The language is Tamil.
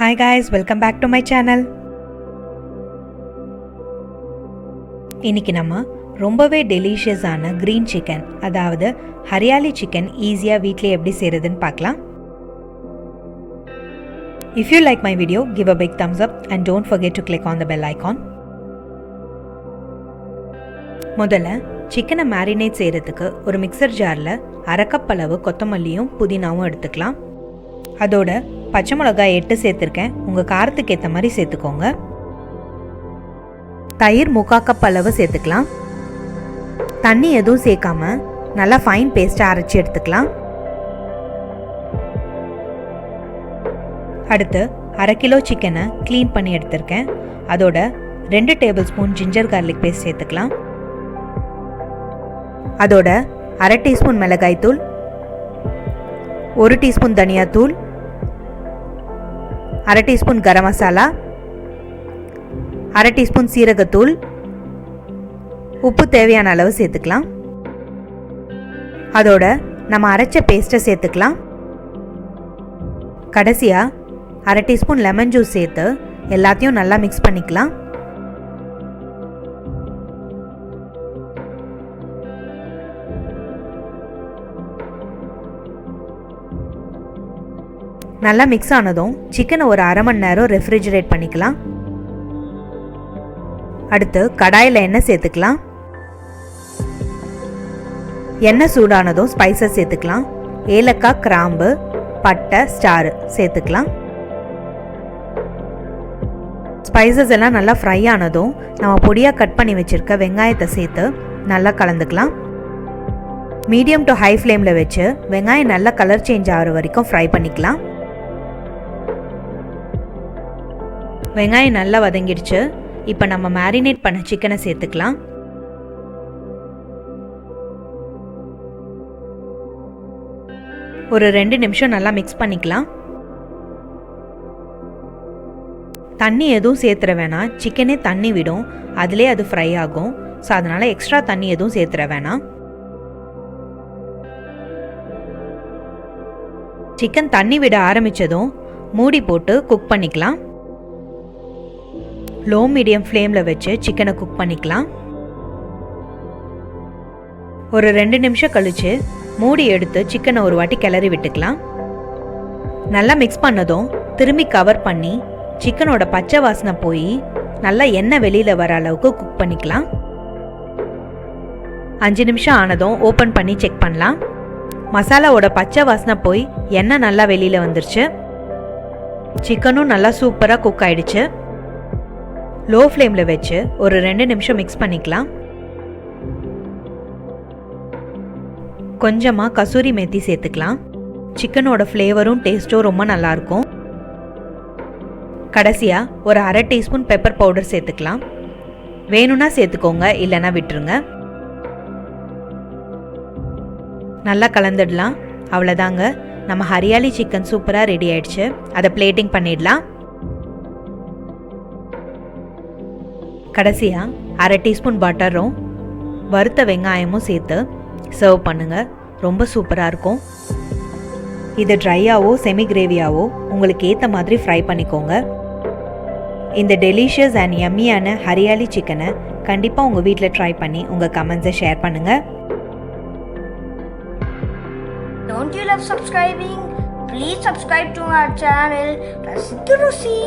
Hi guys, welcome back to my channel. இன்னைக்கு நம்ம ரொம்பவே டெலிஷியஸான green chicken அதாவது ஹரியாலி chicken ஈஸியா வீட்லயே எப்படி செய்யறதுன்னு பார்க்கலாம். If you like my video, give a big thumbs up and don't forget to click on the bell icon. முதல்ல சிக்கனை மேரினேட் செய்யறதுக்கு ஒரு மிக்சர் ஜார்ல அரை கப் அளவு கொத்தமல்லியும் புதினாவும் எடுத்துக்கலாம். அதோட பச்சை மிளகாய் 8 சேர்த்துருக்கேன். உங்கள் காரத்துக்கு ஏற்ற மாதிரி சேர்த்துக்கோங்க. தயிர் 3/4 கப் அளவு சேர்த்துக்கலாம். தண்ணி எதுவும் சேர்க்காம நல்லா ஃபைன் பேஸ்ட்டாக அரைச்சி எடுத்துக்கலாம். அடுத்து 1/2 கிலோ சிக்கனை க்ளீன் பண்ணி எடுத்திருக்கேன். அதோட 2 tablespoon ginger garlic paste சேர்த்துக்கலாம். அதோட 1/2 டீஸ்பூன் மிளகாய்த்தூள், 1 டீஸ்பூன் தனியாத்தூள், 1/2 டீஸ்பூன் கரம் மசாலா, 1/2 டீஸ்பூன் சீரகத்தூள், உப்பு தேவையான அளவு சேர்த்துக்கலாம். அதோட நம்ம அரைச்ச பேஸ்ட்டை சேர்த்துக்கலாம். கடைசியாக 1/2 டீஸ்பூன் லெமன் ஜூஸ் சேர்த்து எல்லாத்தையும் நல்லா மிக்ஸ் பண்ணிக்கலாம். நல்லா மிக்ஸ் ஆனதும் சிக்கனை ஒரு 1/2 மணி நேரம் ரெஃப்ரிஜரேட் பண்ணிக்கலாம். அடுத்து கடாயில் எண்ணெய் சேர்த்துக்கலாம். எண்ணெய் சூடானதும் ஸ்பைசஸ் சேர்த்துக்கலாம். ஏலக்காய், கிராம்பு, பட்டை, ஸ்டார் சேர்த்துக்கலாம். ஸ்பைசஸ் எல்லாம் நல்லா ஃப்ரை ஆனதும் நம்ம பொடியாக கட் பண்ணி வச்சுருக்க வெங்காயத்தை சேர்த்து நல்லா கலந்துக்கலாம். மீடியம் டு ஹை ஃப்ளேமில் வச்சு வெங்காயம் நல்லா கலர் சேஞ்ச் ஆகிற வரைக்கும் ஃப்ரை பண்ணிக்கலாம். வெங்காயம் நல்லா வதங்கிடுச்சு. இப்போ நம்ம மேரினேட் பண்ண சிக்கனை சேர்த்துக்கலாம். ஒரு 2 நிமிஷம் நல்லா மிக்ஸ் பண்ணிக்கலாம். தண்ணி எதுவும் சேர்த்துற வேணாம். சிக்கனே தண்ணி விடும், அதிலே அது ஃப்ரை ஆகும். ஸோ அதனால் எக்ஸ்ட்ரா தண்ணி எதுவும் சேர்த்துற வேணாம். சிக்கன் தண்ணி விட ஆரம்பித்ததும் மூடி போட்டு குக் பண்ணிக்கலாம். லோ மீடியம் ஃப்ளேமில் வச்சு சிக்கனை குக் பண்ணிக்கலாம். ஒரு 2 நிமிஷம் கழித்து மூடி எடுத்து சிக்கனை ஒரு வாட்டி கிளறி விட்டுக்கலாம். நல்லா மிக்ஸ் பண்ணதும் திரும்பி கவர் பண்ணி சிக்கனோட பச்சை வாசனை போய் நல்லா எண்ணெய் வெளியில் வர அளவுக்கு குக் பண்ணிக்கலாம். 5 நிமிஷம் ஆனதும் ஓப்பன் பண்ணி செக் பண்ணலாம். மசாலாவோட பச்சை வாசனை போய் எண்ணெய் நல்லா வெளியில் வந்துருச்சு. சிக்கனும் நல்லா சூப்பராக குக் ஆயிடுச்சு. லோ ஃப்ளேமில் வச்சு ஒரு 2 நிமிஷம் மிக்ஸ் பண்ணிக்கலாம். கொஞ்சமாக கசூரி மேத்தி சேர்த்துக்கலாம். சிக்கனோட ஃப்ளேவரும் டேஸ்ட்டும் ரொம்ப நல்லாயிருக்கும். கடைசியாக ஒரு 1/2 டீஸ்பூன் பெப்பர் பவுடர் சேர்த்துக்கலாம். வேணும்னா சேர்த்துக்கோங்க, இல்லைன்னா விட்டுருங்க. நல்லா கலந்துடலாம். அவ்வளோதாங்க, நம்ம ஹரியாலி சிக்கன் சூப்பராக ரெடி ஆயிடுச்சு. அதை பிளேட்டிங் பண்ணிடலாம். கடைசியாக 1/2 டீஸ்பூன் பட்டரும் வறுத்த வெங்காயமும் சேர்த்து சர்வ் பண்ணுங்கள். ரொம்ப சூப்பராக இருக்கும். இது ட்ரையாவோ செமி கிரேவியாவோ உங்களுக்கு ஏற்ற மாதிரி ஃப்ரை பண்ணிக்கோங்க. இந்த டெலிஷியஸ் அண்ட் யம்மியான ஹரியாலி சிக்கனை கண்டிப்பாக உங்கள் வீட்டில் ட்ரை பண்ணி உங்கள் கமெண்ட்ஸை ஷேர் பண்ணுங்கள். Don't you love subscribing? Please subscribe to our channel rasithurusi.